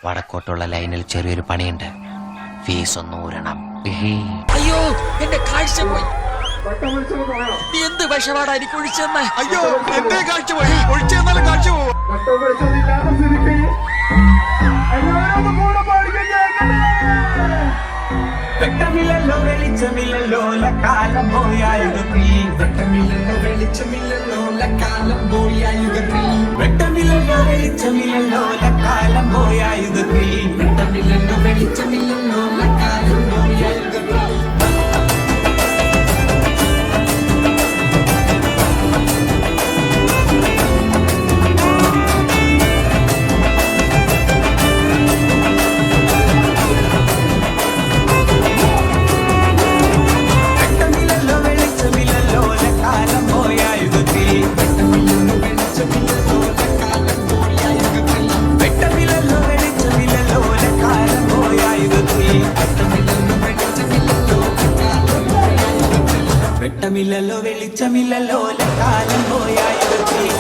വടക്കോട്ടുള്ള ലൈനിൽ ചെറിയൊരു പണിയുണ്ട്. ഫീസ് ഒന്ന് ഊരണം. അയ്യോ, എന്റെ കാഴ്ച പോയി. നീ എന്ത് വിഷപാടാ എനിക്ക് ഒഴിച്ചെന്ന്? അയ്യോ, എന്റെ കാഴ്ച പോയി. ഒഴിച്ചെന്നാലും കാഴ്ച പോവും. വെട്ടമില്ലല്ലോ വെളിച്ചമില്ലല്ലോ കാലം പോയായുഗത്തിൽ. വെട്ടമില്ലല്ലോ വെളിച്ചമില്ലല്ലോ കാലം പോയായുഗത്തിൽ. വെട്ടമില്ലല്ലോ വെളിച്ചമില്ലല്ലോ കാലം പോയായുഗത്തിൽ. വെട്ടമില്ലല്ലോ വെളിച്ചമില്ലല്ലോ കാലം പോയായുഗത്തിൽ. വെട്ടമില്ലല്ലോ വെളിച്ചമില്ലല്ലോ കാലം പോയായുഗത്തിൽ.